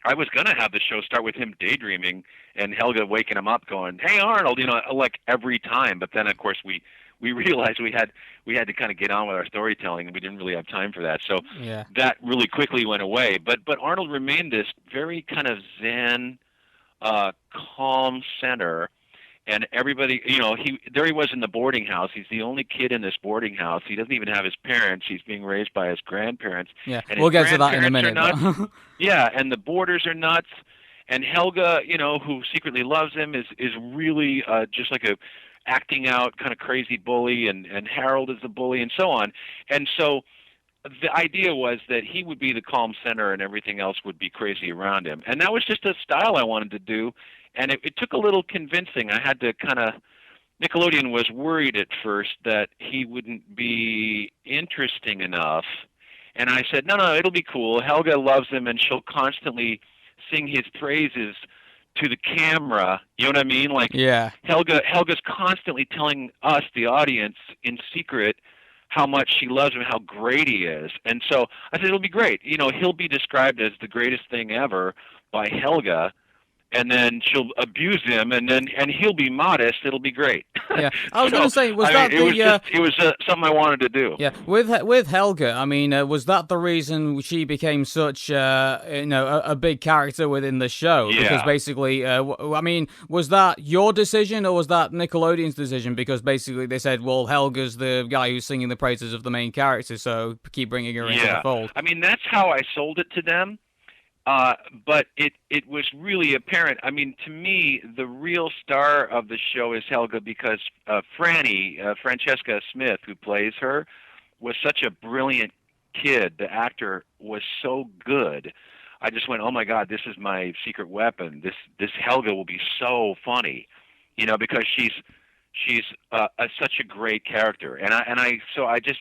I was gonna have the show start with him daydreaming and Helga waking him up, going, "Hey Arnold," like every time. But then, of course, we realized we had to kind of get on with our storytelling, and we didn't really have time for that. So Yeah. that really quickly went away. But Arnold remained this very kind of zen, uh, calm center, and everybody, he was in the boarding house. He's the only kid in this boarding house. He doesn't even have his parents. He's being raised by his grandparents, Yeah. and his We'll get to that in a grandparents are minute, but nuts. Yeah, and the boarders are nuts. And Helga, who secretly loves him, is really just like a acting out kind of crazy bully, and Harold is the bully, and so on. And so the idea was that he would be the calm center and everything else would be crazy around him. And that was just a style I wanted to do. And it took a little convincing. I had to kind of, Nickelodeon was worried at first that he wouldn't be interesting enough. And I said, no, no, it'll be cool. Helga loves him and she'll constantly sing his praises to the camera. You know what I mean? Like yeah. Helga's constantly telling us, the audience, in secret how much she loves him, how great he is. And so I said, it'll be great. He'll be described as the greatest thing ever by Helga, and then she'll abuse him, and he'll be modest. It'll be great. Yeah. I was going So to say, was I mean, that the it was something I wanted to do. yeah, with Helga, I mean, was that the reason she became such a big character within the show? Because Yeah. basically, I mean, was that your decision or was that Nickelodeon's decision? Because basically they said, well, Helga's the guy who's singing the praises of the main character, so keep bringing her into the Yeah. fold. I mean, that's how I sold it to them. But it was really apparent. I mean, to me, the real star of the show is Helga because Franny, Francesca Smith, who plays her, was such a brilliant kid. The actor was so good. I just went, oh my God, this is my secret weapon. This Helga will be so funny, because she's such a great character. So I just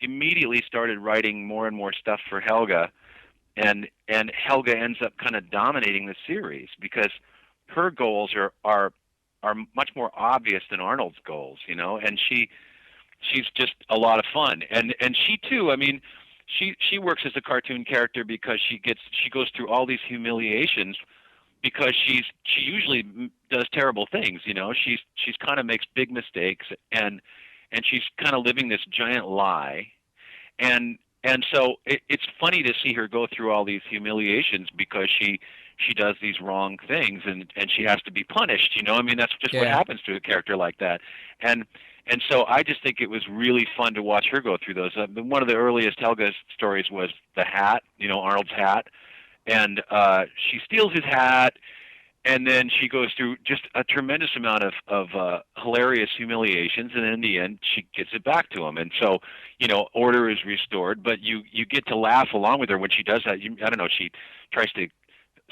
immediately started writing more and more stuff for Helga, and Helga ends up kind of dominating the series because her goals are much more obvious than Arnold's goals, and she's just a lot of fun, and she too. I mean, she works as a cartoon character because she goes through all these humiliations because she usually does terrible things, she's kind of makes big mistakes, and she's kind of living this giant lie, and so it's funny to see her go through all these humiliations because she does these wrong things, and she has to be punished. I mean, that's just what Yeah. happens to a character like that. And so I just think it was really fun to watch her go through those. One of the earliest Helga stories was the hat, Arnold's hat, and she steals his hat, and then she goes through just a tremendous amount of hilarious humiliations, and in the end, she gets it back to him. And so, order is restored, but you get to laugh along with her when she does that. I don't know, she tries to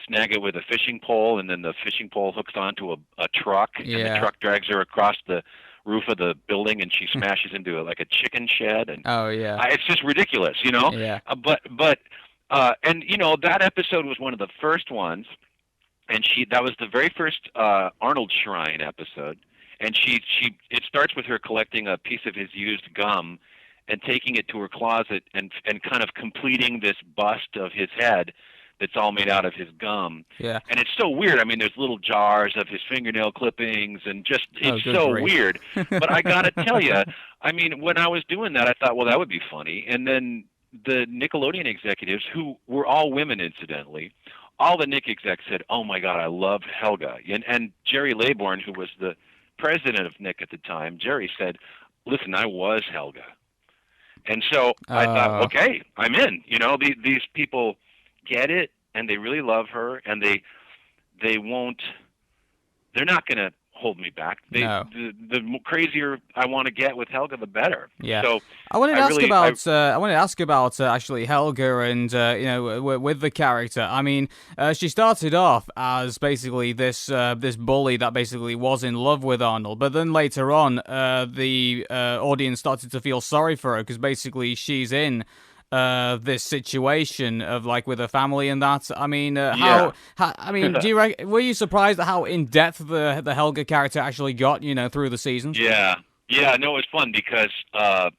snag it with a fishing pole, and then the fishing pole hooks onto a truck, and the Yeah. truck drags her across the roof of the building, and she smashes into like a chicken shed, and Oh yeah. it's just ridiculous, Yeah. And that episode was one of the first ones, and that was the very first Arnold Shrine episode, and it starts with her collecting a piece of his used gum and taking it to her closet and kind of completing this bust of his head that's all made out of his gum. Yeah. And it's so weird. I mean, there's little jars of his fingernail clippings, and just Oh, it's good so grief. weird. But I gotta tell you, I mean, when I was doing that, I thought, well, that would be funny. And then the Nickelodeon executives, who were all women, incidentally, all the Nick execs said, "Oh my God, I love Helga." And Jerry Laybourne, who was the president of Nick at the time, Jerry said, "Listen, I was Helga." And so I thought, Uh, okay, I'm in. These people get it, and they really love her, and they won't. They're not going to hold me back. no. The crazier I want to get with Helga, the better. Yeah, So I wanted I to ask really, I about. I wanted to ask about actually Helga and with the character. I mean, she started off as basically this bully that basically was in love with Arnold, but then later on, the audience started to feel sorry for her because basically she's in this situation of like with her family and that. I mean, yeah. I mean, were you surprised at how in depth the Helga character actually got? Through the seasons. Yeah, yeah. No, it was fun because uh,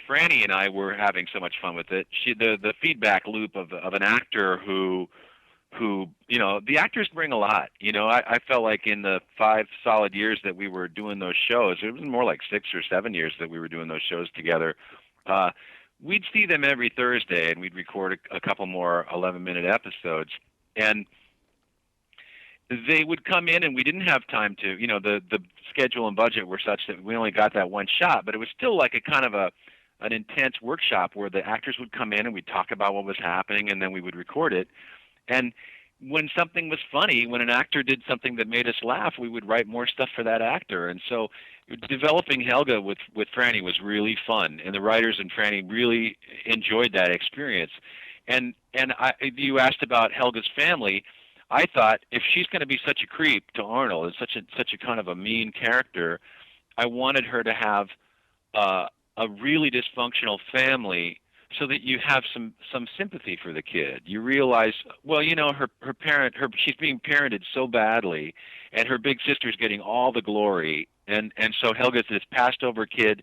Franny and I were having so much fun with it. The feedback loop of an actor who the actors bring a lot. I felt like in the 5 solid years that we were doing those shows, it was more like 6 or 7 years that we were doing those shows together. Uh, we'd see them every Thursday, and we'd record a couple more 11-minute episodes, and they would come in, and we didn't have time to, the schedule and budget were such that we only got that one shot, but it was still like a kind of an intense workshop where the actors would come in and we'd talk about what was happening, and then we would record it. And when something was funny, when an actor did something that made us laugh, we would write more stuff for that actor. And so developing Helga with Franny was really fun, and the writers and Franny really enjoyed that experience. And you asked about Helga's family. I thought if she's going to be such a creep to Arnold and such a kind of a mean character, I wanted her to have a really dysfunctional family so that you have some sympathy for the kid. You realize, well, she's being parented so badly, and her big sister's getting all the glory, and so Helga's this passed over kid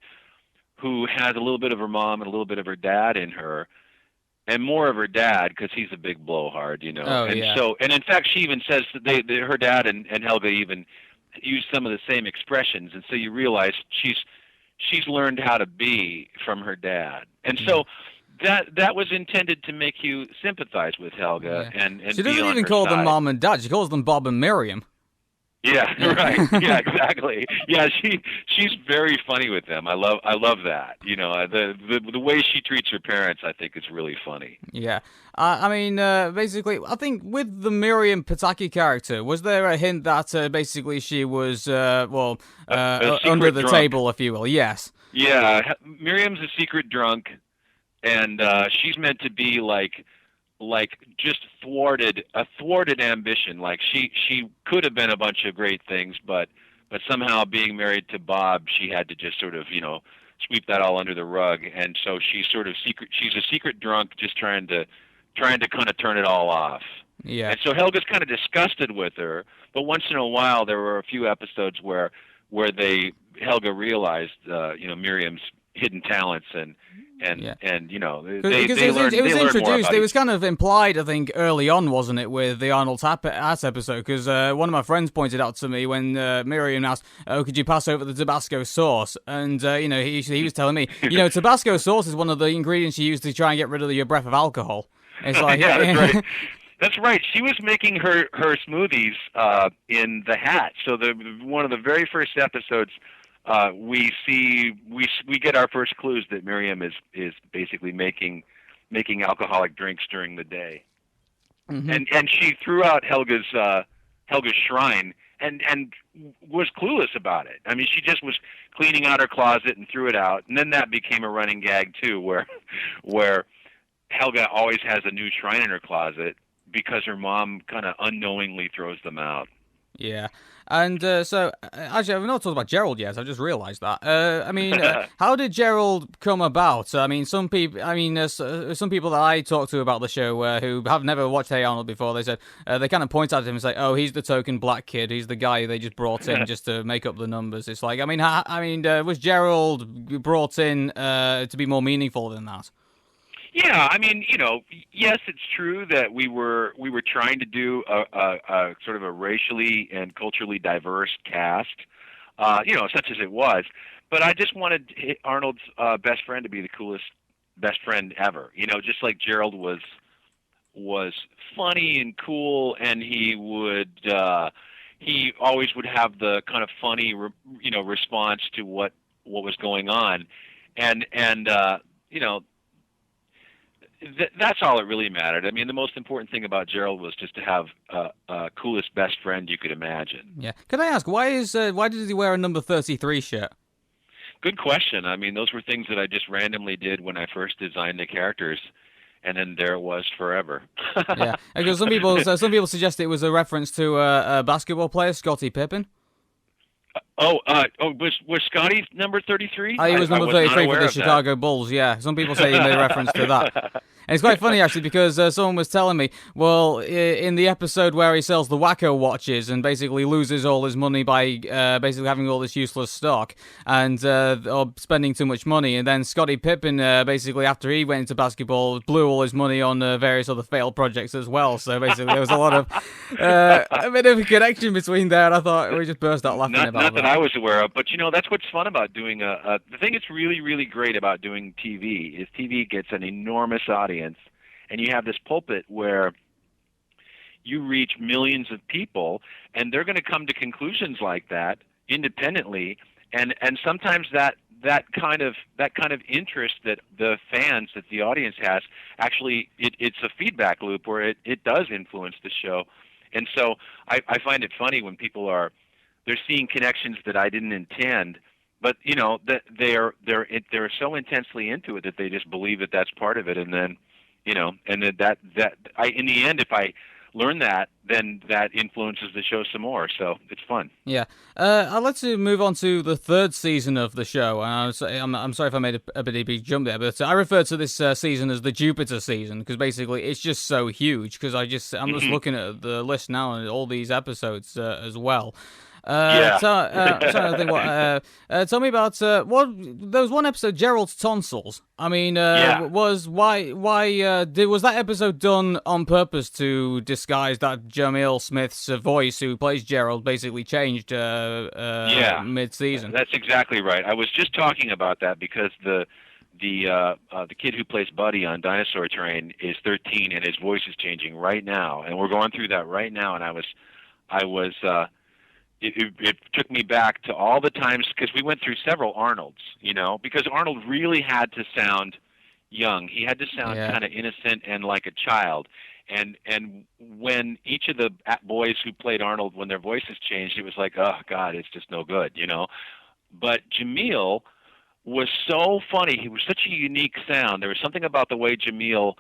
who has a little bit of her mom and a little bit of her dad in her, and more of her dad because he's a big blowhard, Oh, And yeah. so, and in fact, she even says that her dad and Helga even use some of the same expressions, and so you realize she's learned how to be from her dad, and so that was intended to make you sympathize with Helga Yeah. and She be doesn't on even her call them side. mom and dad. She calls them Bob and Miriam. Yeah, Yeah. right. Yeah, exactly. Yeah, she's very funny with them. I love that. The way she treats her parents, I think, is really funny. Yeah. Basically, I think with the Miriam Pataki character, was there a hint that basically she was, A under secret the drunk. table, if you will? Yes. Yeah, Miriam's a secret drunk, and she's meant to be like just a thwarted ambition. Like she could have been a bunch of great things, but somehow being married to Bob, she had to just sort of sweep that all under the rug. And so she's sort of secret. She's a secret drunk, just trying to kind of turn it all off. Yeah. And so Helga's kind of disgusted with her, but once in a while there were a few episodes where Helga realized Miriam's hidden talents Yeah. and Because they learned it was more introduced, about it each. was kind of implied, I think, early on, wasn't it, with the Arnold Hat episode? Because one of my friends pointed out to me when Miriam asked, "Oh, could you pass over the Tabasco sauce?" And he was telling me, Tabasco sauce is one of the ingredients you use to try and get rid of your breath of alcohol. It's like, Yeah, that's right. That's right. She was making her smoothies in the hat. So one of the very first episodes, we get our first clues that Miriam is basically making alcoholic drinks during the day, and she threw out Helga's shrine and was clueless about it. I mean, she just was cleaning out her closet and threw it out, and then that became a running gag too, where Helga always has a new shrine in her closet because her mom kind of unknowingly throws them out. Yeah. And actually, I've not talked about Gerald yet. I've just realised that. How did Gerald come about? Some people, some people that I talked to about the show who have never watched Hey Arnold before, they said they kind of point at him and say, "Oh, he's the token black kid. He's the guy they just brought in just to make up the numbers." It's like, was Gerald brought in to be more meaningful than that? Yeah, I mean, yes, it's true that we were trying to do a sort of a racially and culturally diverse cast, such as it was. But I just wanted Arnold's best friend to be the coolest best friend ever. Just like Gerald was funny and cool, and he always would have the kind of funny, response to what was going on, and that's all that really mattered. I mean, the most important thing about Gerald was just to have coolest best friend you could imagine. Yeah. Can I ask why did he wear a number 33 shirt? Good question. I mean, those were things that I just randomly did when I first designed the characters, and then there it was forever. Yeah, because some people suggest it was a reference to a basketball player, Scottie Pippen. Was Scotty number 33? He was I number was not 33 for aware the of that. Chicago Bulls, yeah. Some people say he made reference to that. And it's quite funny actually because someone was telling me, well, in the episode where he sells the Wacko watches and basically loses all his money by basically having all this useless stock and or spending too much money, and then Scottie Pippen basically after he went into basketball blew all his money on various other failed projects as well. So basically there was a lot of a bit of a connection between there, and I thought we just burst out laughing Not about that that. I was aware of, but that's what's fun about doing the thing that's really really great about doing TV is TV gets an enormous audience, and you have this pulpit where you reach millions of people, and they're going to come to conclusions like that independently, and sometimes that kind of interest that the fans, that the audience has, actually it's a feedback loop where it does influence the show. And so I find it funny when people they're seeing connections that I didn't intend, but that they're so intensely into it that they just believe that that's part of it, and then and that I in the end, if I learn that, then that influences the show some more. So it's fun. Yeah, I'd like to move on to the third season of the show. I'm sorry if I made a bit of a big jump there, but I refer to this season as the Jupiter season because basically it's just so huge. Because I'm just Hmm. looking at the list now and all these episodes as well. Yeah. I'm trying to think what. Tell me about what there was one episode, Gerald's tonsils. I mean, Yeah. was was that episode done on purpose to disguise that Jamil Smith's voice, who plays Gerald, basically changed Yeah, mid-season? that's exactly right. I was just talking about that because the kid who plays Buddy on Dinosaur Train is 13, and his voice is changing right now, and we're going through that right now. And I was it took me back to all the times because we went through several Arnolds, because Arnold really had to sound young. He had to sound Yeah. kind of innocent and like a child. And when each of the boys who played Arnold, when their voices changed, it was like, oh God, it's just no good. But Jamil was so funny. He was such a unique sound. There was something about the way Jamil,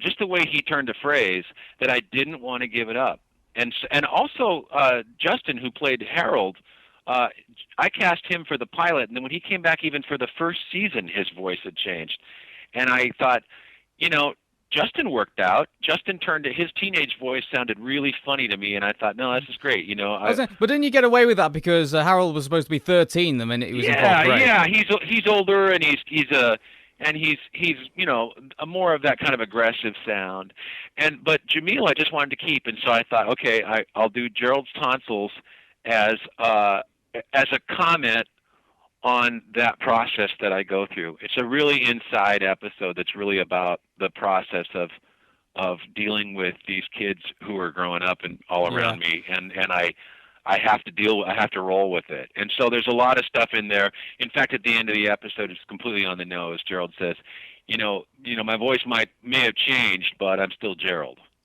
just the way he turned a phrase that I didn't want to give it up. And also Justin, who played Harold, uh, I cast him for the pilot, and then when he came back, even for the first season, his voice had changed. And I thought, you know, Justin worked out. Justin turned to his teenage voice sounded really funny to me, and I thought, no, this is great. But didn't you get away with that because Harold was supposed to be 13 the minute he was in fourth Yeah, grade? yeah, he's older, and he's a more of that kind of aggressive sound. But Jamil I just wanted to keep, and so I thought, okay, I'll do Gerald's tonsils as uh as a comment on that process that I go through. It's a really inside episode that's really about the process of dealing with these kids who are growing up and all Yeah. around me, and I have to roll with it. And so there's a lot of stuff in there. In fact, at the end of the episode, it's completely on the nose. Gerald says, my voice may have changed, but I'm still Gerald.